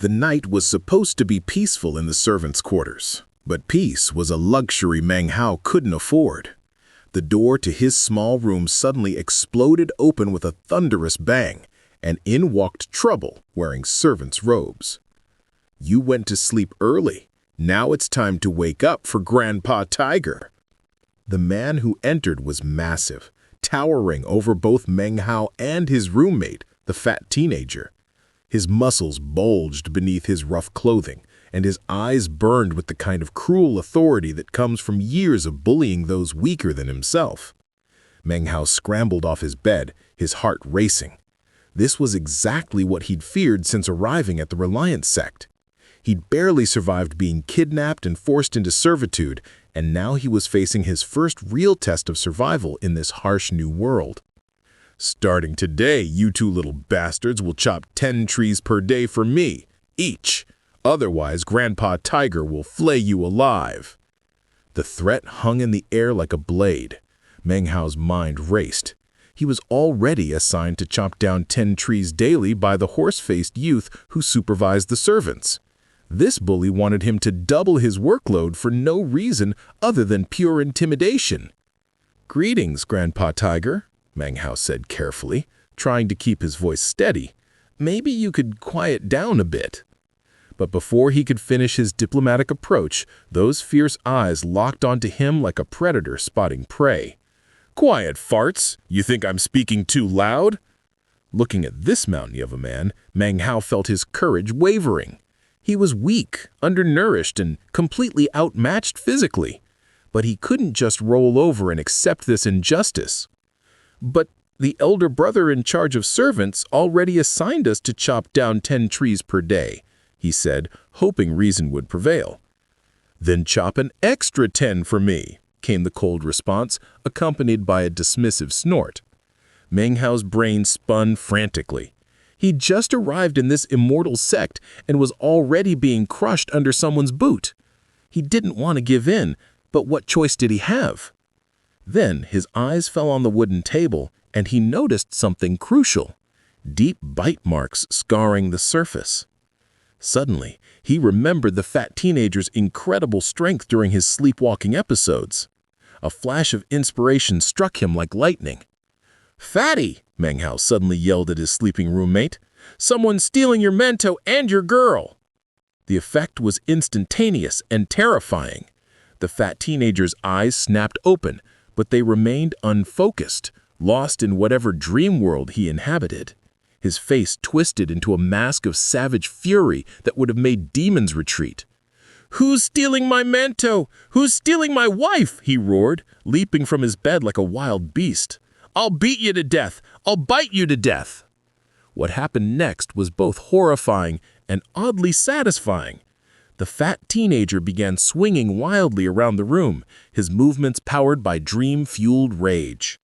The night was supposed to be peaceful in the servants' quarters, but peace was a luxury Meng Hao couldn't afford. The door to his small room suddenly exploded open with a thunderous bang, and in walked Trouble, wearing servant's robes. "You went to sleep early. Now it's time to wake up for Grandpa Tiger." The man who entered was massive, towering over both Meng Hao and his roommate, the fat teenager. His muscles bulged beneath his rough clothing, and his eyes burned with the kind of cruel authority that comes from years of bullying those weaker than himself. Meng Hao scrambled off his bed, his heart racing. This was exactly what he'd feared since arriving at the Reliance sect. He'd barely survived being kidnapped and forced into servitude, and now he was facing his first real test of survival in this harsh new world. "Starting today, you two little bastards will chop 10 trees per day for me, each. Otherwise, Grandpa Tiger will flay you alive." The threat hung in the air like a blade. Meng Hao's mind raced. He was already assigned to chop down 10 trees daily by the horse-faced youth who supervised the servants. This bully wanted him to double his workload for no reason other than pure intimidation. "Greetings, Grandpa Tiger," Meng Hao said carefully, trying to keep his voice steady. "Maybe you could quiet down a bit." But before he could finish his diplomatic approach, those fierce eyes locked onto him like a predator spotting prey. "Quiet, farts! You think I'm speaking too loud?" Looking at this mountain of a man, Meng Hao felt his courage wavering. He was weak, undernourished, and completely outmatched physically. But he couldn't just roll over and accept this injustice. "But the elder brother in charge of servants already assigned us to chop down 10 trees per day," he said, hoping reason would prevail. "Then chop an extra 10 for me," came the cold response, accompanied by a dismissive snort. Meng Hao's brain spun frantically. He'd just arrived in this immortal sect and was already being crushed under someone's boot. He didn't want to give in, but what choice did he have? Then his eyes fell on the wooden table, and he noticed something crucial: deep bite marks scarring the surface. Suddenly, he remembered the fat teenager's incredible strength during his sleepwalking episodes. A flash of inspiration struck him like lightning. "Fatty!" Meng Hao suddenly yelled at his sleeping roommate. "Someone's stealing your mento and your girl!" The effect was instantaneous and terrifying. The fat teenager's eyes snapped open, but they remained unfocused, lost in whatever dream world he inhabited. His face twisted into a mask of savage fury that would have made demons retreat. "Who's stealing my mento? Who's stealing my wife?" he roared, leaping from his bed like a wild beast. "I'll beat you to death! I'll bite you to death!" What happened next was both horrifying and oddly satisfying. The fat teenager began swinging wildly around the room, his movements powered by dream-fueled rage.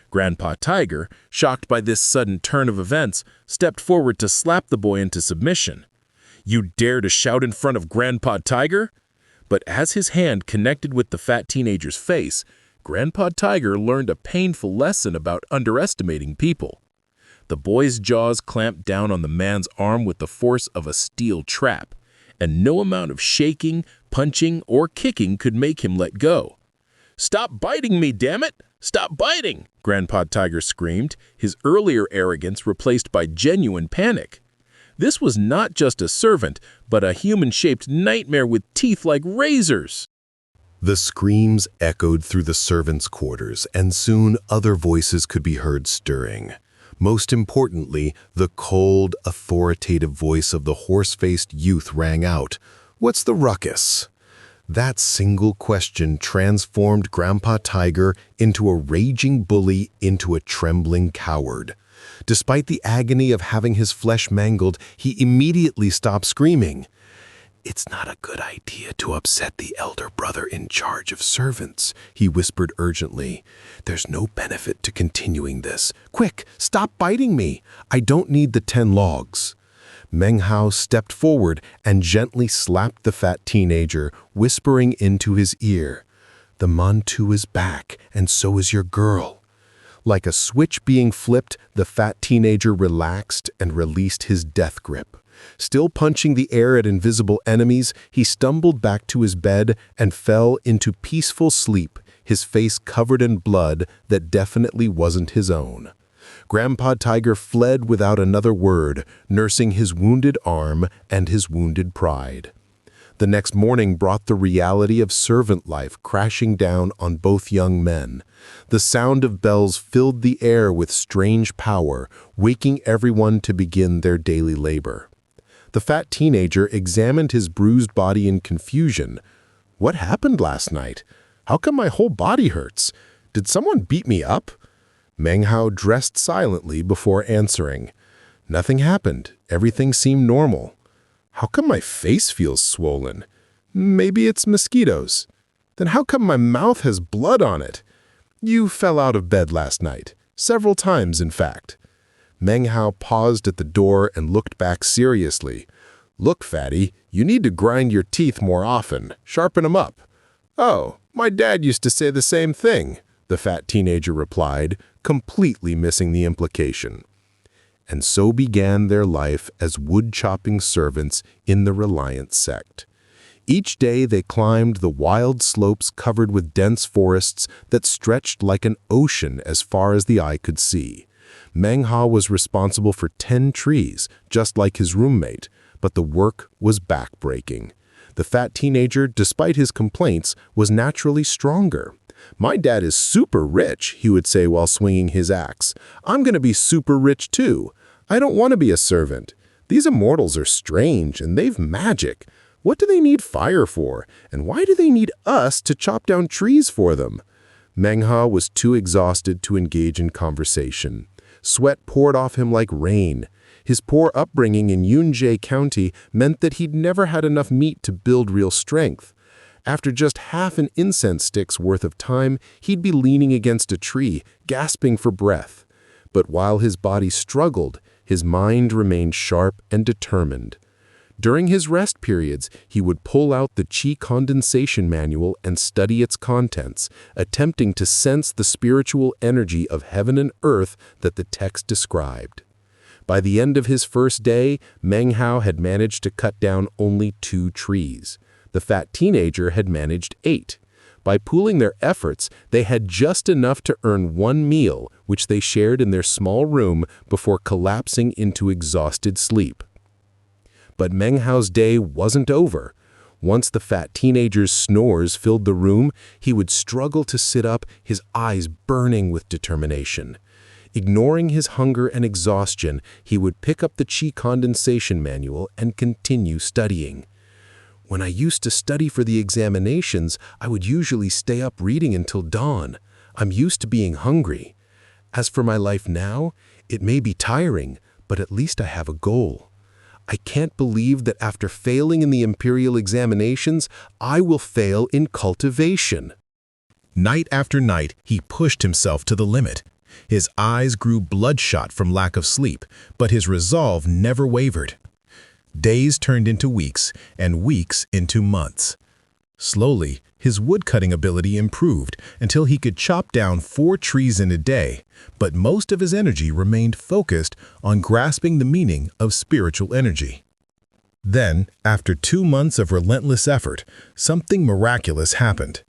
Grandpa Tiger, shocked by this sudden turn of events, stepped forward to slap the boy into submission. "You dare to shout in front of Grandpa Tiger?" But as his hand connected with the fat teenager's face, Grandpa Tiger learned a painful lesson about underestimating people. The boy's jaws clamped down on the man's arm with the force of a steel trap, and no amount of shaking, punching, or kicking could make him let go. "Stop biting me, damn it! Stop biting!" Grandpa Tiger screamed, his earlier arrogance replaced by genuine panic. This was not just a servant, but a human-shaped nightmare with teeth like razors. The screams echoed through the servants' quarters, and soon other voices could be heard stirring. Most importantly, the cold, authoritative voice of the horse-faced youth rang out. "What's the ruckus?" That single question transformed Grandpa Tiger into a raging bully, into a trembling coward. Despite the agony of having his flesh mangled, he immediately stopped screaming. "It's not a good idea to upset the elder brother in charge of servants," he whispered urgently. "There's no benefit to continuing this. Quick, stop biting me. I don't need the 10 logs." Meng Hao stepped forward and gently slapped the fat teenager, whispering into his ear, "The mantu is back, and so is your girl." Like a switch being flipped, the fat teenager relaxed and released his death grip. Still punching the air at invisible enemies, he stumbled back to his bed and fell into peaceful sleep, his face covered in blood that definitely wasn't his own. Grandpa Tiger fled without another word, nursing his wounded arm and his wounded pride. The next morning brought the reality of servant life crashing down on both young men. The sound of bells filled the air with strange power, waking everyone to begin their daily labor. The fat teenager examined his bruised body in confusion. What happened last night? How come my whole body hurts? Did someone beat me up? Meng Hao dressed silently before answering. Nothing happened. Everything seemed normal. How come my face feels swollen? Maybe it's mosquitoes. Then how come my mouth has blood on it? You fell out of bed last night. Several times, in fact. Meng Hao paused at the door and looked back seriously. Look, fatty, you need to grind your teeth more often. Sharpen them up. Oh, my dad used to say the same thing, the fat teenager replied, completely missing the implication. And so began their life as wood-chopping servants in the Reliant sect. Each day they climbed the wild slopes covered with dense forests that stretched like an ocean as far as the eye could see. Meng Hao was responsible for 10 trees, just like his roommate, but the work was backbreaking. The fat teenager, despite his complaints, was naturally stronger. My dad is super rich, he would say while swinging his axe. I'm going to be super rich too. I don't want to be a servant. These immortals are strange and they've magic. What do they need fire for? And why do they need us to chop down trees for them? Meng Hao was too exhausted to engage in conversation. Sweat poured off him like rain. His poor upbringing in Yunjie County meant that he'd never had enough meat to build real strength. After just half an incense stick's worth of time, he'd be leaning against a tree, gasping for breath. But while his body struggled, his mind remained sharp and determined. During his rest periods, he would pull out the Qi condensation manual and study its contents, attempting to sense the spiritual energy of heaven and earth that the text described. By the end of his first day, Meng Hao had managed to cut down only 2 trees. The fat teenager had managed 8. By pooling their efforts, they had just enough to earn 1 meal, which they shared in their small room before collapsing into exhausted sleep. But Meng Hao's day wasn't over. Once the fat teenager's snores filled the room, he would struggle to sit up, his eyes burning with determination. Ignoring his hunger and exhaustion, he would pick up the Qi condensation manual and continue studying. When I used to study for the examinations, I would usually stay up reading until dawn. I'm used to being hungry. As for my life now, it may be tiring, but at least I have a goal. I can't believe that after failing in the imperial examinations, I will fail in cultivation. Night after night, he pushed himself to the limit. His eyes grew bloodshot from lack of sleep, but his resolve never wavered. Days turned into weeks, and weeks into months. Slowly, his woodcutting ability improved until he could chop down 4 trees in a day, but most of his energy remained focused on grasping the meaning of spiritual energy. Then, after 2 months of relentless effort, something miraculous happened.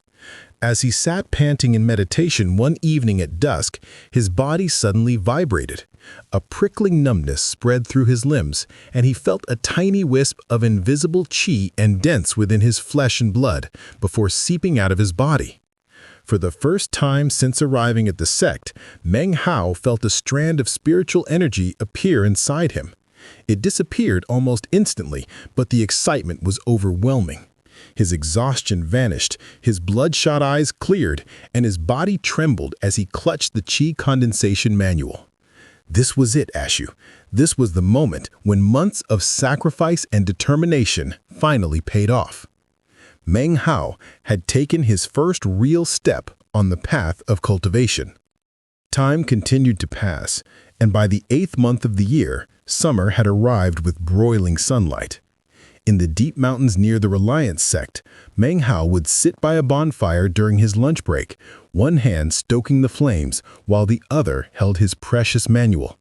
As he sat panting in meditation one evening at dusk, his body suddenly vibrated. A prickling numbness spread through his limbs, and he felt a tiny wisp of invisible qi and dense within his flesh and blood before seeping out of his body. For the first time since arriving at the sect, Meng Hao felt a strand of spiritual energy appear inside him. It disappeared almost instantly, but the excitement was overwhelming. His exhaustion vanished, his bloodshot eyes cleared, and his body trembled as he clutched the Qi condensation manual. This was it, Ashu. This was the moment when months of sacrifice and determination finally paid off. Meng Hao had taken his first real step on the path of cultivation. Time continued to pass, and by the 8th month of the year, summer had arrived with broiling sunlight. In the deep mountains near the Reliant sect, Meng Hao would sit by a bonfire during his lunch break, one hand stoking the flames while the other held his precious manual.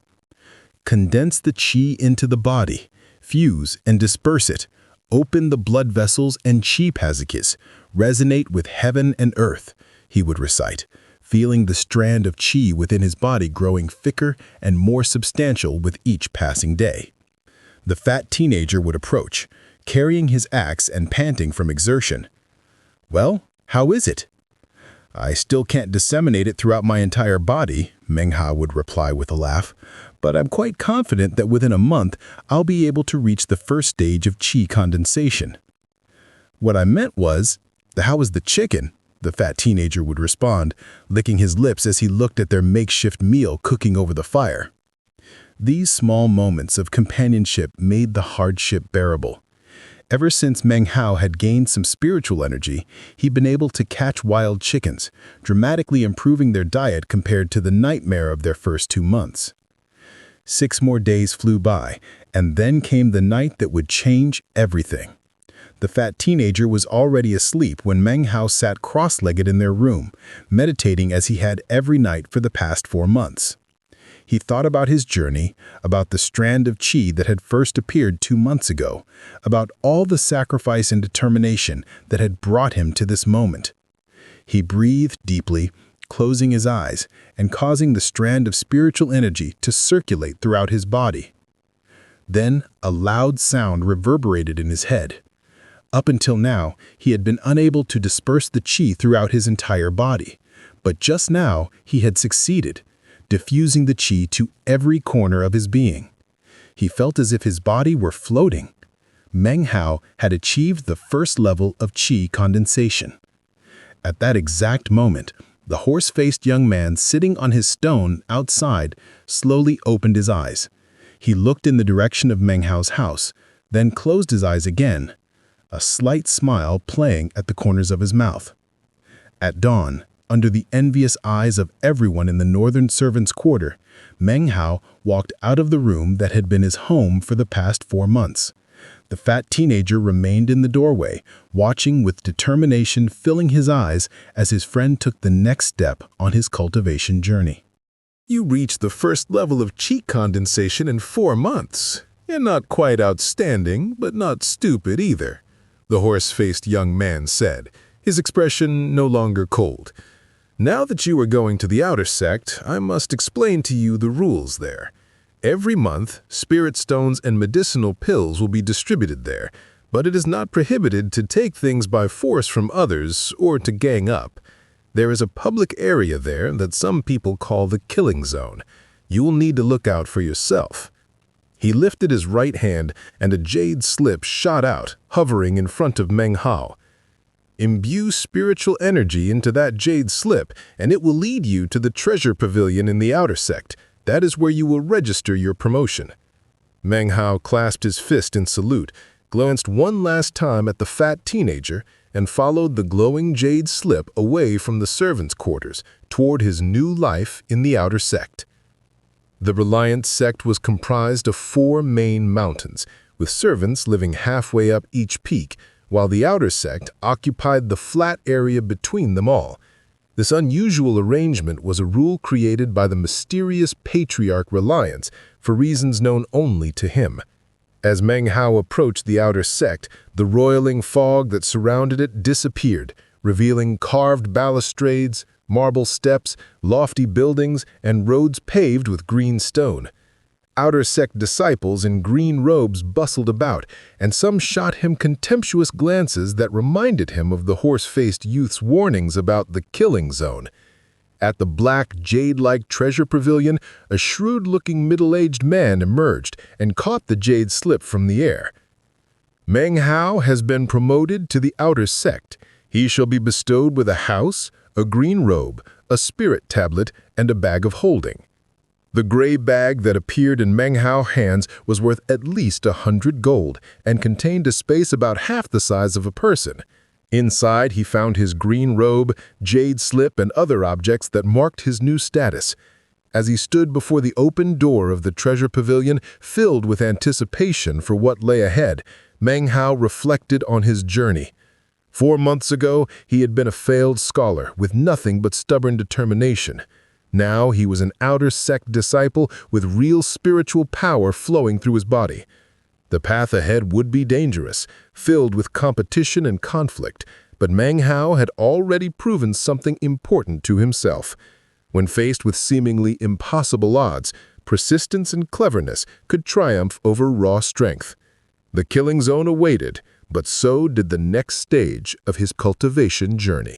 Condense the qi into the body, fuse and disperse it, open the blood vessels and chi passages, resonate with heaven and earth, he would recite, feeling the strand of chi within his body growing thicker and more substantial with each passing day. The fat teenager would approach, carrying his axe and panting from exertion. "Well, how is it?" "I still can't disseminate it throughout my entire body," Meng Hao would reply with a laugh, "but I'm quite confident that within a month I'll be able to reach the first stage of qi condensation." "What I meant was, how is the chicken?" the fat teenager would respond, licking his lips as he looked at their makeshift meal cooking over the fire. These small moments of companionship made the hardship bearable. Ever since Meng Hao had gained some spiritual energy, he'd been able to catch wild chickens, dramatically improving their diet compared to the nightmare of their first 2 months. 6 more days flew by, and then came the night that would change everything. The fat teenager was already asleep when Meng Hao sat cross-legged in their room, meditating as he had every night for the past 4 months. He thought about his journey, about the strand of qi that had first appeared 2 months ago, about all the sacrifice and determination that had brought him to this moment. He breathed deeply, closing his eyes and causing the strand of spiritual energy to circulate throughout his body. Then a loud sound reverberated in his head. Up until now, he had been unable to disperse the qi throughout his entire body, but just now he had succeeded, diffusing the qi to every corner of his being. He felt as if his body were floating. Meng Hao had achieved the first level of qi condensation. At that exact moment, the horse-faced young man sitting on his stone outside slowly opened his eyes. He looked in the direction of Meng Hao's house, then closed his eyes again, a slight smile playing at the corners of his mouth. At dawn, under the envious eyes of everyone in the northern servants' quarter, Meng Hao walked out of the room that had been his home for the past 4 months. The fat teenager remained in the doorway, watching with determination filling his eyes as his friend took the next step on his cultivation journey. "You reached the first level of qi condensation in 4 months. You're not quite outstanding, but not stupid either," the horse-faced young man said, his expression no longer cold. "Now that you are going to the outer sect, I must explain to you the rules there. Every month, spirit stones and medicinal pills will be distributed there, but it is not prohibited to take things by force from others or to gang up. There is a public area there that some people call the killing zone. You will need to look out for yourself." He lifted his right hand and a jade slip shot out, hovering in front of Meng Hao. "Imbue spiritual energy into that jade slip, and it will lead you to the treasure pavilion in the outer sect. That is where you will register your promotion." Meng Hao clasped his fist in salute, glanced one last time at the fat teenager, and followed the glowing jade slip away from the servants' quarters toward his new life in the outer sect. The Reliant sect was comprised of 4 main mountains, with servants living halfway up each peak, while the outer sect occupied the flat area between them all. This unusual arrangement was a rule created by the mysterious patriarch Reliance for reasons known only to him. As Meng Hao approached the outer sect, the roiling fog that surrounded it disappeared, revealing carved balustrades, marble steps, lofty buildings, and roads paved with green stone. Outer sect disciples in green robes bustled about, and some shot him contemptuous glances that reminded him of the horse-faced youth's warnings about the killing zone. At the black, jade-like treasure pavilion, a shrewd-looking middle-aged man emerged and caught the jade slip from the air. "Meng Hao has been promoted to the outer sect. He shall be bestowed with a house, a green robe, a spirit tablet, and a bag of holding." The gray bag that appeared in Meng Hao's hands was worth at least 100 gold and contained a space about half the size of a person. Inside, he found his green robe, jade slip, and other objects that marked his new status. As he stood before the open door of the treasure pavilion, filled with anticipation for what lay ahead, Meng Hao reflected on his journey. 4 months ago, he had been a failed scholar with nothing but stubborn determination. Now he was an outer sect disciple with real spiritual power flowing through his body. The path ahead would be dangerous, filled with competition and conflict, but Meng Hao had already proven something important to himself. When faced with seemingly impossible odds, persistence and cleverness could triumph over raw strength. The killing zone awaited, but so did the next stage of his cultivation journey.